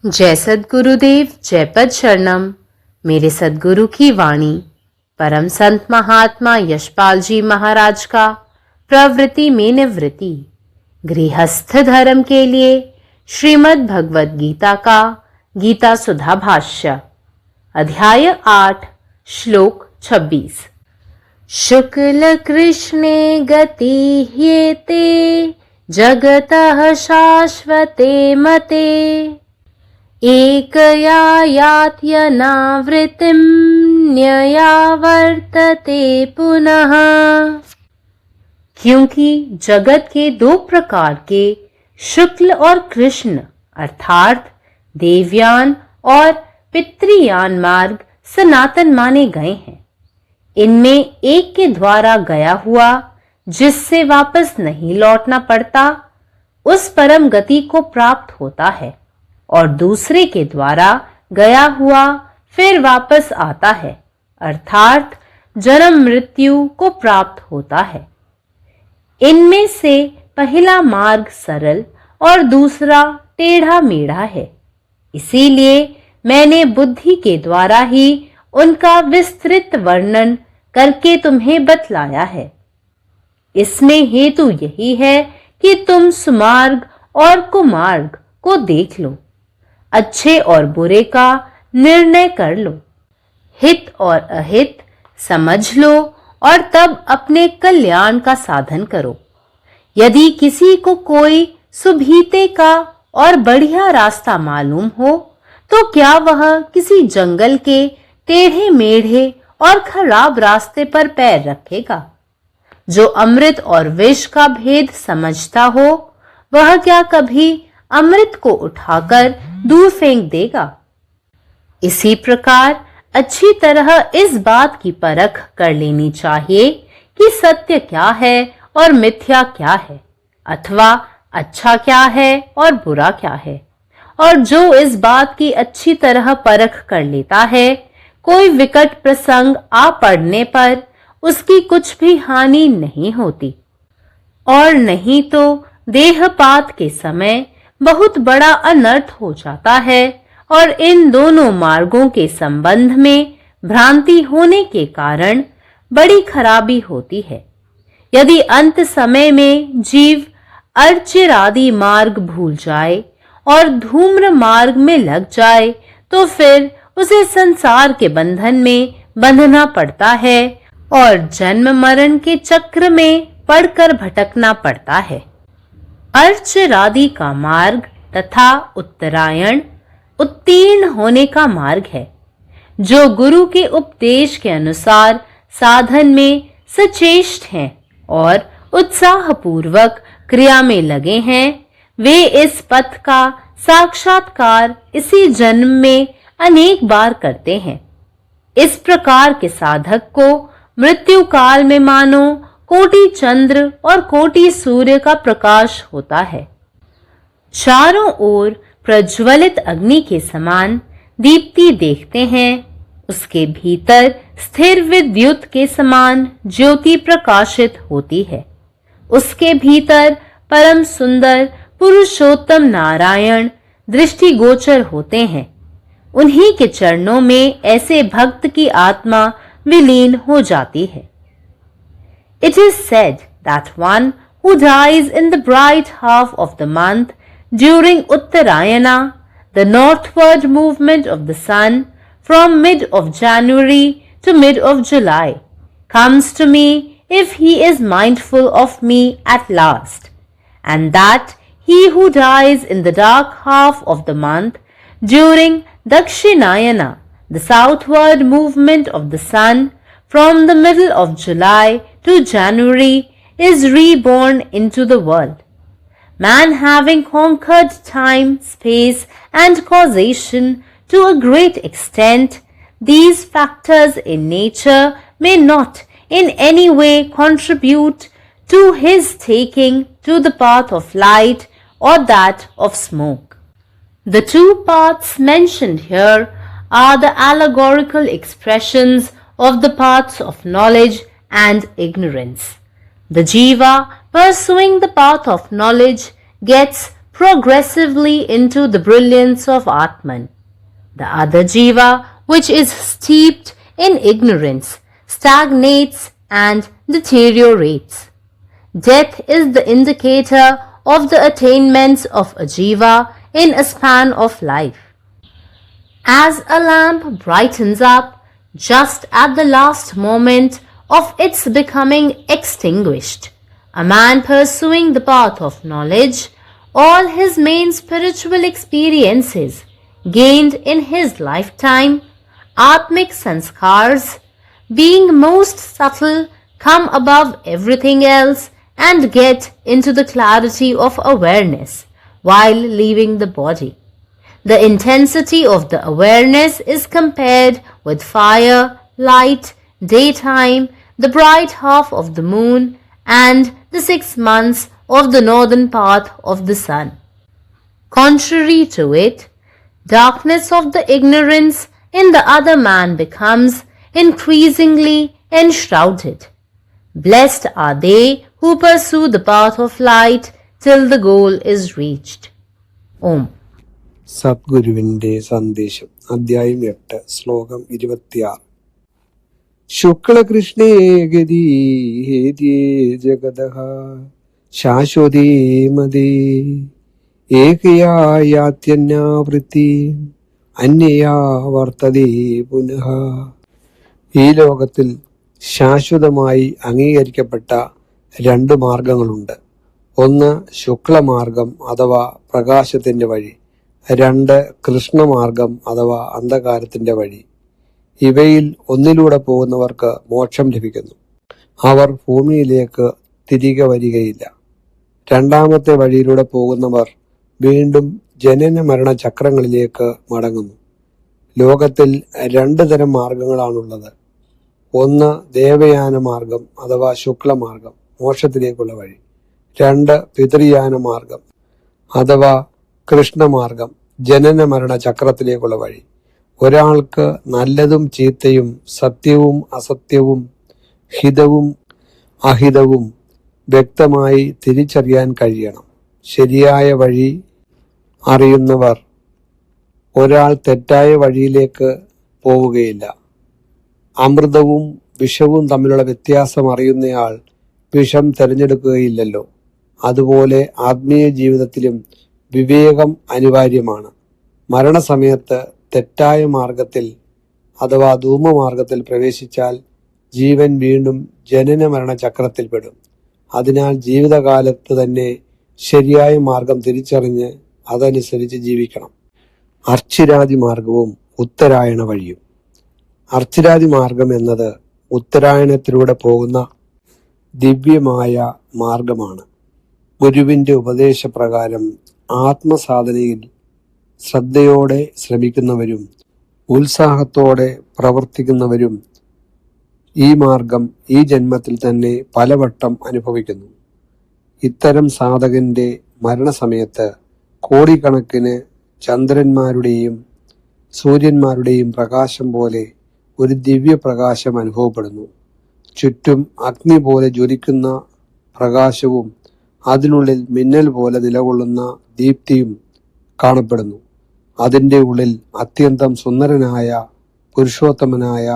जय सद्गुरुदेव, जय पद शरणम। मेरे सद्गुरु की वाणी परम संत महात्मा यशपाल जी महाराज का प्रवृत्ति में निवृत्ति गृहस्थ धर्म के लिए श्रीमद् भगवद गीता का गीता सुधा भाष्य अध्याय 8 श्लोक 26। शुक्ल कृष्णे गति ह्येते जगतः शाश्वते मते एकया यात्यनावृत्तिं न्यया वर्तते पुनः। क्योंकि जगत के दो प्रकार के शुक्ल और कृष्ण अर्थात देवयान और पितृयान मार्ग सनातन माने गए हैं। इनमें एक के द्वारा गया हुआ जिससे वापस नहीं लौटना पड़ता उस परम गति को प्राप्त होता है और दूसरे के द्वारा गया हुआ फिर वापस आता है अर्थात जन्म मृत्यु को प्राप्त होता है। इनमें से पहला मार्ग सरल और दूसरा टेढ़ा मेढ़ा है। इसीलिए मैंने बुद्धि के द्वारा ही उनका विस्तृत वर्णन करके तुम्हें बतलाया है। इसमें हेतु यही है कि तुम सुमार्ग और कुमार्ग को देख लो, अच्छे और बुरे का निर्णय कर लो, हित और अहित समझ लो और तब अपने कल्याण का साधन करो। यदि किसी को कोई सुभीते का और बढ़िया रास्ता मालूम हो तो क्या वह किसी जंगल के टेढ़े मेढ़े और खराब रास्ते पर पैर रखेगा? जो अमृत और विष का भेद समझता हो वह क्या कभी अमृत को उठाकर दूर फेंक देगा? इसी प्रकार अच्छी तरह इस बात की परख कर लेनी चाहिए कि सत्य क्या है और मिथ्या क्या है, अथवा अच्छा क्या है और बुरा क्या है। और जो इस बात की अच्छी तरह परख कर लेता है, कोई विकट प्रसंग आ पड़ने पर उसकी कुछ भी हानि नहीं होती और नहीं तो देहपात के समय बहुत बड़ा अनर्थ हो जाता है। और इन दोनों मार्गों के संबंध में भ्रांति होने के कारण बड़ी खराबी होती है। यदि अंत समय में जीव अर्चिरादि मार्ग भूल जाए और धूम्र मार्ग में लग जाए तो फिर उसे संसार के बंधन में बंधना पड़ता है और जन्म मरण के चक्र में पड़कर भटकना पड़ता है। अर्चिरादि का मार्ग तथा उत्तरायण उत्तीर्ण होने का मार्ग है। जो गुरु के उपदेश के अनुसार साधन में सचेष्ट हैं और उत्साहपूर्वक क्रिया में लगे हैं, वे इस पथ का साक्षात्कार इसी जन्म में अनेक बार करते हैं। इस प्रकार के साधक को मृत्यु काल में मानो कोटि चंद्र और कोटि सूर्य का प्रकाश होता है। चारों ओर प्रज्वलित अग्नि के समान दीप्ति देखते हैं, उसके भीतर स्थिर विद्युत के समान ज्योति प्रकाशित होती है। उसके भीतर परम सुंदर पुरुषोत्तम नारायण दृष्टिगोचर होते हैं। उन्हीं के चरणों में ऐसे भक्त की आत्मा विलीन हो जाती है। It is said that one who dies in the bright half of the month during Uttarayana, the northward movement of the sun from mid of January to mid of July, comes to me if he is mindful of me at last, and that he who dies in the dark half of the month during Dakshinayana, the southward movement of the sun from the middle of July to January, is reborn into the world. Man having conquered time, space and causation to a great extent, these factors in nature may not in any way contribute to his taking to the path of light or that of smoke. The two paths mentioned here are the allegorical expressions of the paths of knowledge and ignorance. The jiva pursuing the path of knowledge gets progressively into the brilliance of Atman. The other jiva, which is steeped in ignorance, stagnates and deteriorates. Death is the indicator of the attainments of a jiva in a span of life. As a lamp brightens up just at the last moment of its becoming extinguished, a man pursuing the path of knowledge, all his main spiritual experiences gained in his lifetime, Atmic sanskars, being most subtle, come above everything else and get into the clarity of awareness while leaving the body. The intensity of the awareness is compared with fire, light, daytime, the bright half of the moon, and the 6 months of the northern path of the sun. Contrary to it, darkness of the ignorance in the other man becomes increasingly enshrouded. Blessed are they who pursue the path of light till the goal is reached. Om. സദ്ഗുരുവിന്റെ സന്ദേശം. അധ്യായം 8, ശ്ലോകം 26. ശുക്ലകൃഷ്ണേ ഗതി ഹേദ്യേ ജഗദഃ ശാശ്വതേ മദേ ഏകയായാത്യന്യാവൃത്തി അന്യയാ വർത്തതേ പുനഃ. ഈ ലോകത്തിൽ ശാശ്വതമായി അംഗീകരിക്കപ്പെട്ട 2 മാർഗങ്ങളുണ്ട്. ഒന്ന് ശുക്ലമാർഗം അഥവാ പ്രകാശത്തിന്റെ വഴി, 2 കൃഷ്ണമാർഗം അഥവാ അന്ധകാരത്തിന്റെ വഴി. ഇവയിൽ ഒന്നിലൂടെ പോകുന്നവർക്ക് മോക്ഷം ലഭിക്കുന്നു. അവർ ഭൂമിയിലേക്ക് തിരികെ വരികയില്ല. രണ്ടാമത്തെ വഴിയിലൂടെ പോകുന്നവർ വീണ്ടും ജനന മരണ ചക്രങ്ങളിലേക്ക് മടങ്ങുന്നു. ലോകത്തിൽ 2 തരം മാർഗങ്ങളാണുള്ളത്. ഒന്ന് ദേവയാന മാർഗം അഥവാ ശുക്ലമാർഗം, മോക്ഷത്തിലേക്കുള്ള വഴി. 2 പിതൃയാന മാർഗം അഥവാ കൃഷ്ണമാർഗം, ജനന മരണ ചക്രത്തിലേക്കുള്ള വഴി. ഒരാൾക്ക് നല്ലതും ചീത്തയും, സത്യവും അസത്യവും, ഹിതവും അഹിതവും വ്യക്തമായി തിരിച്ചറിയാൻ കഴിയണം. ശരിയായ വഴി അറിയുന്നവർ ഒരാൾ തെറ്റായ വഴിയിലേക്ക് പോവുകയില്ല. അമൃതവും വിഷവും തമ്മിലുള്ള വ്യത്യാസം അറിയുന്നയാൾ വിഷം തിരഞ്ഞെടുക്കുകയില്ലല്ലോ. അതുപോലെ ആത്മീയ ജീവിതത്തിലും വിവേകം അനിവാര്യമാണ്. മരണസമയത്ത് തെറ്റായ മാർഗത്തിൽ അഥവാ ധൂമമാർഗത്തിൽ പ്രവേശിച്ചാൽ ജീവൻ വീണ്ടും ജനന മരണ ചക്രത്തിൽപ്പെടും. അതിനാൽ ജീവിതകാലത്ത് തന്നെ ശരിയായ മാർഗം തിരിച്ചറിഞ്ഞ് അതനുസരിച്ച് ജീവിക്കണം. അർച്ചിരാദി മാർഗവും ഉത്തരായണ വഴിയും. അർച്ചിരാദി മാർഗം എന്നത് ഉത്തരായണത്തിലൂടെ പോകുന്ന ദിവ്യമായ മാർഗമാണ്. ഗുരുവിന്റെ ഉപദേശപ്രകാരം ആത്മസാധനയിൽ ശ്രദ്ധയോടെ ശ്രമിക്കുന്നവരും ഉത്സാഹത്തോടെ പ്രവർത്തിക്കുന്നവരും ഈ മാർഗം ഈ ജന്മത്തിൽ തന്നെ പലവട്ടം അനുഭവിക്കുന്നു. ഇത്തരം സാധകന്റെ മരണസമയത്ത് കോടിക്കണക്കിന് ചന്ദ്രന്മാരുടെയും സൂര്യന്മാരുടെയും പ്രകാശം പോലെ ഒരു ദിവ്യപ്രകാശം അനുഭവപ്പെടുന്നു. ചുറ്റും അഗ്നി പോലെ ജ്വലിക്കുന്ന പ്രകാശവും അതിനുള്ളിൽ മിന്നൽ പോലെ നിലകൊള്ളുന്ന ദീപ്തിയും കാണപ്പെടുന്നു. അതിൻ്റെ ഉള്ളിൽ അത്യന്തം സുന്ദരനായ പുരുഷോത്തമനായ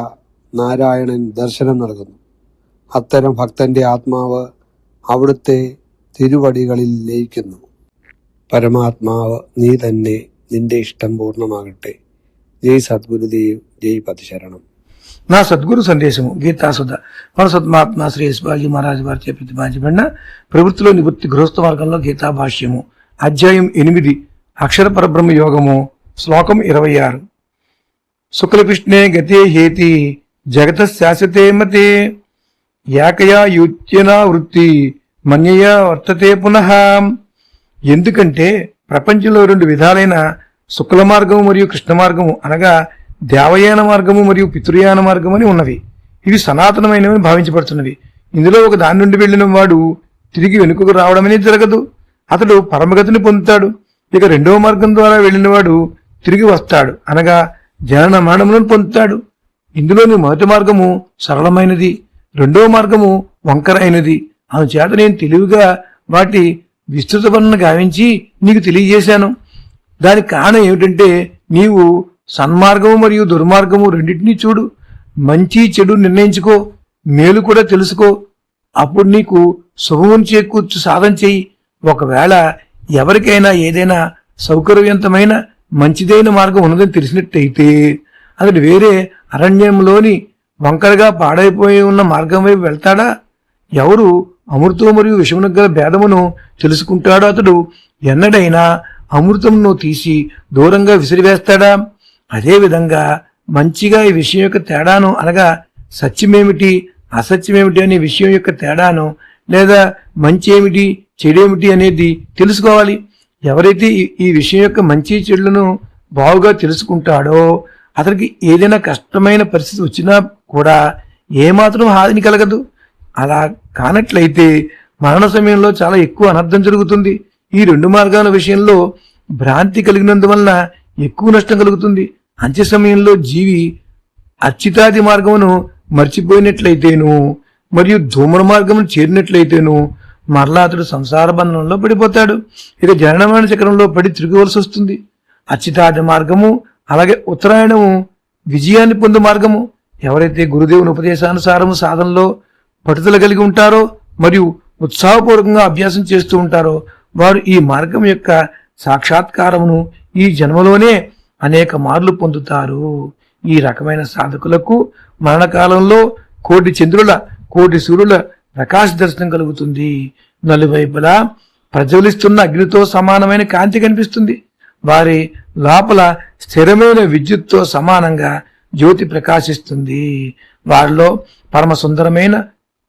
നാരായണൻ ദർശനം നൽകുന്നു. അത്തരം ഭക്തന്റെ ആത്മാവ് അവിടുത്തെ തിരുവടികളിൽ ലയിക്കുന്നു. പരമാത്മാവ് നീ തന്നെ, നിന്റെ ഇഷ്ടം പൂർണ്ണമാകട്ടെ. జై సద్గురుదేవ్, జై పతిశరణం. నా సద్గురు సందేశము గీతాసుధ పరసత్మాత్మ శ్రీ శివాజీ మహారాజ్ వారిచే ప్రతిపాదించబడిన ప్రవృత్తిలో నివృత్తి గృహస్థ మార్గంలో గీతా భాష్యము అధ్యాయం 8 అక్షర పరబ్రహ్మ యోగము శ్లోకం 26. శుక్లకృష్ణే గతే హేతి జగత శాశ్వతే మతే యాకయా యుత్యనా వృత్తి మన్యయా వర్తతే పునః. ఎందుకంటే ప్రపంచంలో 2 విధాలైన శుక్ల మార్గము మరియు కృష్ణ మార్గము అనగా దేవయాన మార్గము మరియు పితృయాన మార్గము అని ఉన్నవి. ఇవి సనాతనమైనవి భావించబడుతున్నవి. ఇందులో ఒక దాని నుండి వెళ్లిన వాడు తిరిగి వెనుకకు రావడం అనేది జరగదు. అతడు పరమగతిని పొందుతాడు. ఇక 2వ మార్గం ద్వారా వెళ్లిన వాడు తిరిగి వస్తాడు అనగా జనన మరణములను పొందుతాడు. ఇందులోని మొదటి మార్గము సరళమైనది, 2వ మార్గము వంకరైనది. అందుచేత నేను తెలివిగా వాటి విస్తృత వర్ణన గావించి నీకు తెలియజేశాను. దానికి కారణం ఏమిటంటే నీవు సన్మార్గము మరియు దుర్మార్గము రెండింటినీ చూడు, మంచి చెడు నిర్ణయించుకో, మేలు కూడా తెలుసుకో. అప్పుడు నీకు శుభమును చేకూర్చు సాధన చెయ్యి. ఒకవేళ ఎవరికైనా ఏదైనా సౌకర్యవంతమైన మంచిదైన మార్గం ఉన్నదని తెలిసినట్టయితే అతడు వేరే అరణ్యంలోని వంకరగా పాడైపోయి ఉన్న మార్గం వైపు వెళ్తాడా? ఎవరు అమృతం మరియు విషమును గల భేదమును తెలుసుకుంటాడో అతడు ఎన్నడైనా అమృతమును తీసి దూరంగా విసిరివేస్తాడా? అదేవిధంగా మంచిగా ఈ విషయం యొక్క తేడాను అనగా సత్యమేమిటి అసత్యమేమిటి అనే విషయం యొక్క తేడాను లేదా మంచి ఏమిటి చెడేమిటి అనేది తెలుసుకోవాలి. ఎవరైతే ఈ విషయం యొక్క మంచి చెడులను బాగుగా తెలుసుకుంటాడో అతనికి ఏదైనా కష్టమైన పరిస్థితి వచ్చినా కూడా ఏమాత్రం హాని కలగదు. అలా కానట్లయితే మరణ సమయంలో చాలా ఎక్కువ అనర్థం జరుగుతుంది. ఈ రెండు మార్గాల విషయంలో భ్రాంతి కలిగినందువలన ఎక్కువ నష్టం కలుగుతుంది. అంత్య సమయంలో జీవి అర్చితాది మార్గమును మర్చిపోయినట్లయితేను మరియు ధూమ్ర మార్గమును చేరినట్లయితేను మరలా అతడు సంసార బంధనంలో పడిపోతాడు. ఇక జననమైన చక్రంలో పడి తిరగవలసి వస్తుంది. అర్చితాది మార్గము అలాగే ఉత్తరాయణము విజయాన్ని పొందు మార్గము. ఎవరైతే గురుదేవుని ఉపదేశానుసారము సాధనలో పట్టుదల కలిగి ఉంటారో మరియు ఉత్సాహపూర్వకంగా అభ్యాసం చేస్తూ ఉంటారో వారు ఈ మార్గం యొక్క సాక్షాత్కారమును ఈ జన్మలోనే అనేక మార్లు పొందుతారు. ఈ రకమైన సాధకులకు మరణకాలంలో కోటి చంద్రుల కోటి సూర్యుల ప్రకాశ దర్శనం కలుగుతుంది. నలువైపులా ప్రజ్వలిస్తున్న అగ్నితో సమానమైన కాంతి కనిపిస్తుంది. వారి లోపల స్థిరమైన విద్యుత్తో సమానంగా జ్యోతి ప్రకాశిస్తుంది. వారిలో పరమ సుందరమైన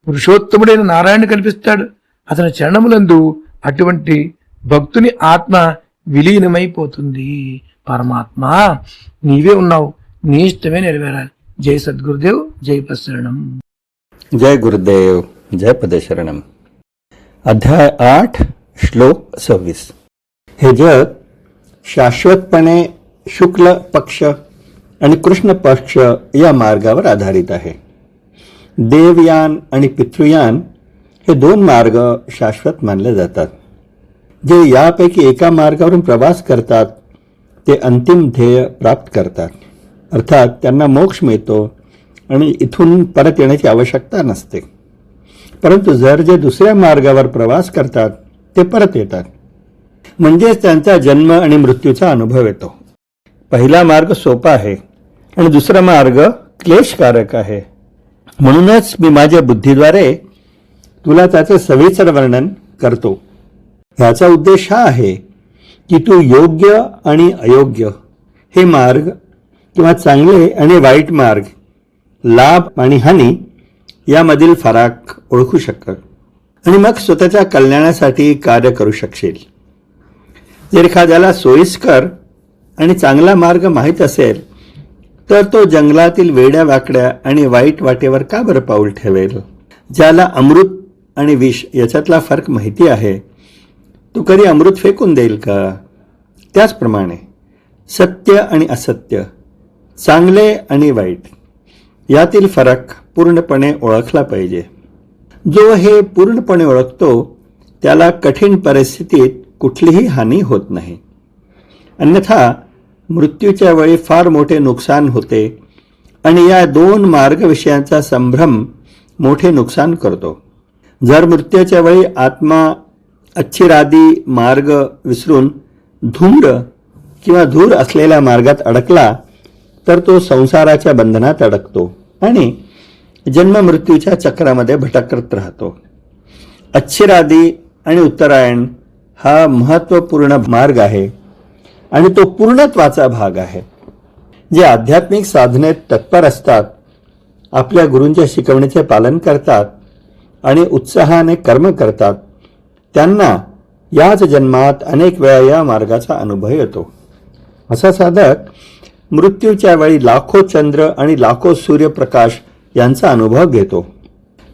పురుషోత్తముడైన నారాయణ కనిపిస్తాడు. అతని చరణములందు అటువంటి భక్తుని ఆత్మ విలీనమైపోతుంది. పరమాత్మ నీవే ఉన్నావు, నీ ఇష్టమే నెరవేరాలి. जय सद्गुरुदेव, जय पदशरणम. जय गुरुदेव, जय पदशरणम. अध्याय 8 श्लोक 26. हे जग शाश्वतपणे शुक्ल पक्ष आणि कृष्ण पक्ष या मार्गावर आधारित आहे. देवयान आणि पितृयान हे दोन मार्ग शाश्वत मानले जातात. जे यापैकी एका मार्गावरून प्रवास करतात ते अंतिम ध्येय प्राप्त करतात. अर्थात त्यांना मोक्ष मिळतो आणि इथून परत येण्याची आवश्यकता नसते. परंतु जर जे दुसऱ्या मार्गावर प्रवास करतात ते परत येतात, म्हणजेच त्यांचा जन्म आणि मृत्यूचा अनुभव येतो. पहिला मार्ग सोपा आहे आणि दुसरा मार्ग क्लेशकारक आहे. म्हणूनच मी माझ्या बुद्धीद्वारे तुला त्याचे सविस्तर वर्णन करतो. याचा उद्देश हा आहे की तू योग्य आणि अयोग्य हे मार्ग किंवा चांगले आणि वाईट मार्ग, लाभ आणि हानी यामधील फरक ओळखू शकतो आणि मग स्वतःच्या कल्याणासाठी कार्य करू शकशील. जर एखाद्याला सोयीस्कर आणि चांगला मार्ग माहीत असेल तर तो जंगलातील वेड्या वाकड्या आणि वाईट वाटेवर का बरं पाऊल ठेवेल? ज्याला अमृत आणि विष याच्यातला फरक माहिती आहे तो कधी अमृत फेकून देईल का? त्याचप्रमाणे सत्य आणि असत्य, चांगले आणि वाईट यातील फरक पूर्णपणे ओळखला पाहिजे. जो हे पूर्णपणे ओळखतो त्याला कठीण परिस्थितीत कुठलीही हानी होत नाही. अन्यथा मृत्यूच्या वेळी फार मोठे नुकसान होते आणि या दोन मार्गविषयांचा संभ्रम मोठे नुकसान करतो. जर मृत्यूच्या वेळी आत्मा अच्छिरादी मार्ग विसरून धूम्र किंवा धूर असलेल्या मार्गात अडकला तर तो संसाराच्या बंधनात अडकतो आणि जन्म मृत्यूच्या चक्रामध्ये भटकत राहतो. अच्छिरादी आणि उत्तरायण हा महत्त्वपूर्ण मार्ग आहे आणि तो पूर्णत्वाचा भाग आहे. जे आध्यात्मिक साधनेत तत्पर असतात, आपल्या गुरूंच्या शिकवणीचे पालन करतात आणि उत्साहाने कर्म करतात, त्यांना याच जन्मात अनेक वेळा या मार्गाचा अनुभव येतो. असा साधक मृत्यूच्या वेळी लाखो चंद्र आणि लाखो सूर्यप्रकाश यांचा अनुभव घेतो.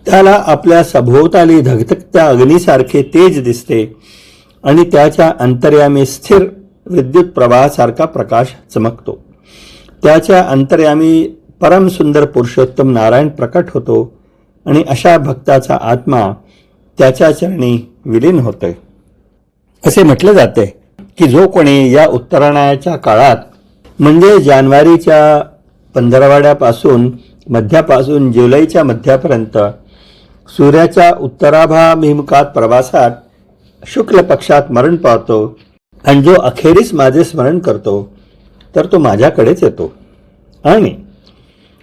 त्याला आपल्या सभोवताली धगधगत्या अग्नीसारखे तेज दिसते आणि त्याच्या अंतर्यामी स्थिर विद्युत प्रवाहासारखा प्रकाश चमकतो. त्याच्या अंतर्यामी परम सुंदर पुरुषोत्तम नारायण प्रकट होतो आणि अशा भक्ताचा आत्मा त्याच्या चरणी विलीन होते. असे म्हटले जाते की जो कोणी या उत्तरायणाच्या काळात म्हणजे जानेवारीच्या 15वाड्यापासून मध्यापासून जुलैच्या मध्यापर्यंत सूर्याच्या उत्तराभाभिमुखात प्रवासात शुक्ल पक्षात मरण पावतो आणि जो अखेरीस माझे स्मरण करतो तर तो माझ्याकडेच येतो. आणि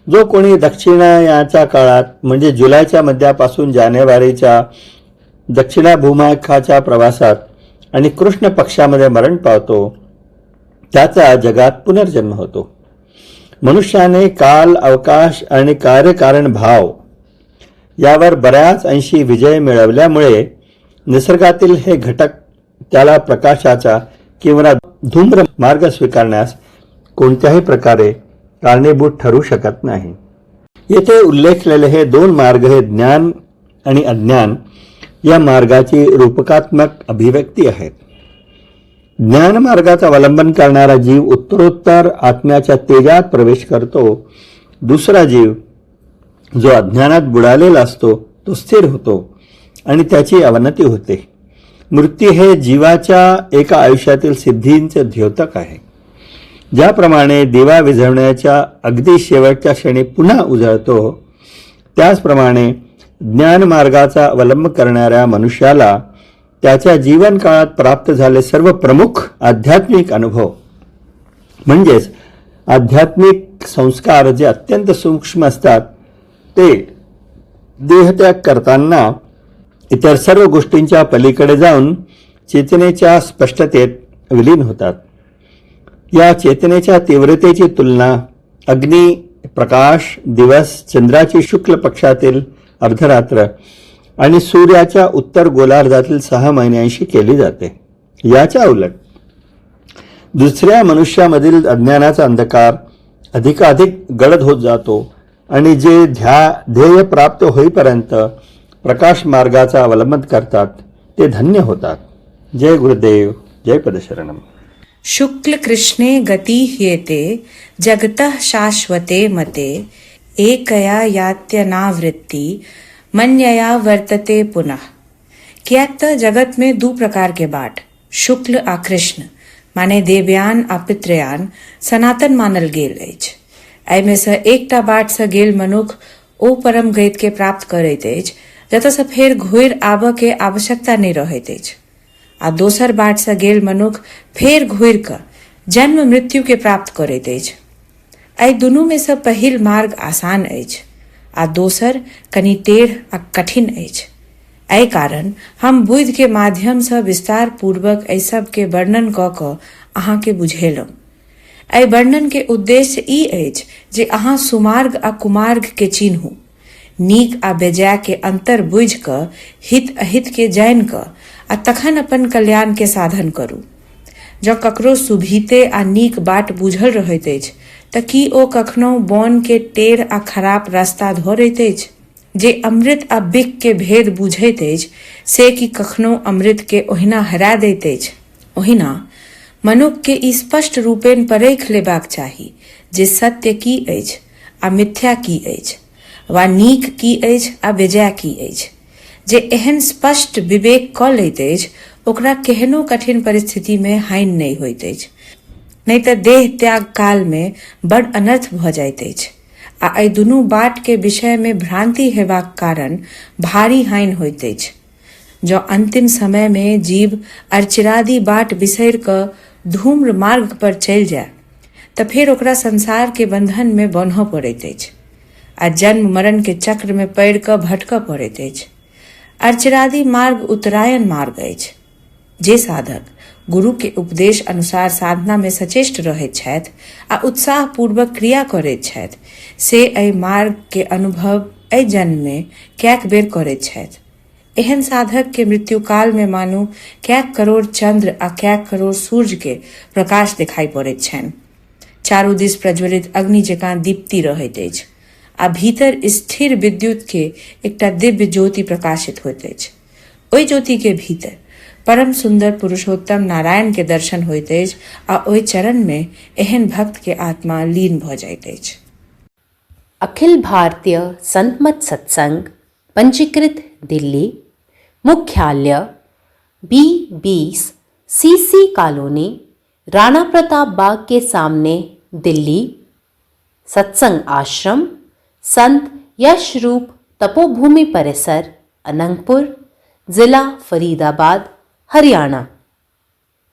जो कोणी दक्षिणायाच्या काळात म्हणजे जुलैच्या मध्यापासून जानेवारीच्या दक्षिणाभूमुखाच्या प्रवासात आणि कृष्ण पक्षामध्ये मरण पावतो त्याचा जगात पुनर्जन्म होतो. मनुष्याने काल, अवकाश आणि कार्यकारण भाव यावर बऱ्याच अंशी विजय मिळवल्यामुळे निसर्गातील हे घटक त्याला प्रकाशाचा किंवा धूम्र मार्ग स्वीकारण्यास कोणत्याही प्रकारे कारणीभूत ठरू शकत नाही. येथे उल्लेखलेले हे दोन मार्ग हे ज्ञान आणि अज्ञान या मार्गाची रूपकात्मक अभिव्यक्ती आहेत. ज्ञान मार्गाचा अवलंबन करणारा जीव उत्तरोत्तर आत्म्याच्या तेजात प्रवेश करतो. दुसरा जीव जो अज्ञानात बुडालेला असतो तो स्थिर होतो आणि त्याची अवनती होते. मृत्यू हे जीवाच्या एका आयुष्यातील सिद्धींचे द्योतक आहे. ज्याप्रमाणे दिवा विझवण्याच्या अगदी शेवटच्या क्षणी पुन्हा उजळतो त्याचप्रमाणे ज्ञान मार्गाचा अवलंब करणाऱ्या मनुष्याला त्याच्या जीवन काळात प्राप्त झाले सर्व प्रमुख आध्यात्मिक अनुभव म्हणजेच आध्यात्मिक संस्कार जे अत्यंत सूक्ष्म असतात ते देहत्याग करताना इतर सर्व गोष्टींच्या पलीकडे जाऊन चेतनेच्या स्पष्टतेत विलीन होतात. या चेतनेच्या तीव्रतेची तुलना अग्नी, प्रकाश, दिवस, चंद्राची शुक्ल पक्षातील अर्धरात्र आणि सूर्याच्या उत्तर गोलार्धातील 6 महिन्यांशी केली जाते. याच्या उलट दुसऱ्या मनुष्यामधील अज्ञानाचा अंधकार अधिकाधिक गडद होत जातो आणि जे ध्येय प्राप्त होईपर्यंत प्रकाश मार्गाचा अवलंबन करतात ते धन्य होतात. जय गुरुदेव, जय पदशरणम. शुक्ल कृष्णे गती ह्येते जगतः शाश्वते मते एकया यात्यनावृत्ति मन्यया वर्तते पुनः. कियाक त जगत में दू प्रकार के बाट शुक्ल आ कृष्ण माने देवयान आ पितृयान सनातन मानल गेल अछि. एहिमे से एकटा बाट से गेल मनुख ओ परम गति के प्राप्त करैत अछि जतऽ से फेर घुरि आबऽ के आवश्यकता नहि रहैत अछि. आ दोसर बाट से गेल मनुख फेर घुरि कऽ जन्म मृत्यु के प्राप्त करैत अछि. एहि दुनू में से पहिल मार्ग आसान अछि आ दोसर कनि टेढ़ आ कठिन अछि. एहि कारण हम बुद्धि के माध्यम से विस्तार पूर्वक एहि सब के वर्णन कऽ कऽ अहाँ के बुझेलहुँ. एहि वर्णन के उद्देश्य ई अछि जे अहाँ सुमार्ग आ कुमार्ग के चिन्हू, नीक आ बेजाय के अंतर बुझि कऽ हित अहित के जानि कऽ आ तखन अपन कल्याण के साधन करू. जँ ककरो सुभीते आ नीक बाट बुझल रहैत अछि तऽ की ओ कखनो बन के टेढ़ आ खराब रास्ता धरैत अछि? जे अमृत आ बिख के भेद बुझैत अछि से की कखनो अमृत के ओहिना हरा दैत अछि? ओहिना मनुख के ई स्पष्ट रूपेण परखि लेबाक चाही जे सत्य की अछि आ मिथ्या की अछि, वा नीक की अछि आ बेजाय की अछि. जे एहन स्पष्ट विवेक कऽ लैत अछि ओकरा केहनो कठिन परिस्थिति में हानि नहि होइत अछि, नहीं तऽ देह त्याग काल में बड़ अनर्थ भऽ जाइत अछि. आ एहि दुनू बाट के विषय में भ्रांति हेबाक कारण भारी हानि होइत अछि. जँ अंतिम समय में जीव अर्चिरादि बाट बिसरि कऽ धूम्र मार्ग पर चलि जाय तऽ फेर ओकरा संसार के बंधन में बान्हऽ पड़ैत अछि आ जन्म मरण के चक्र में पड़ि कऽ भटकऽ पड़ैत अछि. अर्चिरादि मार्ग उत्तरायण मार्ग अछि. जे साधक गुरु के उपदेश अनुसार साधना में सचेष्ट रहैत छथि आ उत्साह पूर्वक क्रिया करैत छथि से एहि मार्ग के अनुभव एहि जन्म में कैक बेर करैत छथि. एहन साधक के मृत्यु काल में मानू कैक करोड़ चंद्र आ कैक करोड़ सूर्य के प्रकाश दिखाई पड़ैत छनि. चारू दिस प्रज्वलित अग्नि जकाँ दीप्ति रहैत अछि आ भीतर स्थिर विद्युत के एकटा दिव्य ज्योति प्रकाशित होइत अछि. ओहि ज्योति के भीतर परम सुंदर पुरुषोत्तम नारायण के दर्शन होइत अछि आ ओहि चरण में एहन भक्त के आत्मा लीन भऽ जाइत अछि. अखिल भारतीय संत मत सत्संग पंजीकृत दिल्ली, मुख्यालय B20 CC colony, Rana Pratap बाग के सामने, दिल्ली। सत्संग आश्रम संत यशरूप तपोभूमि परिसर, अनंगपुर, जिला फरीदाबाद, हरियाणा।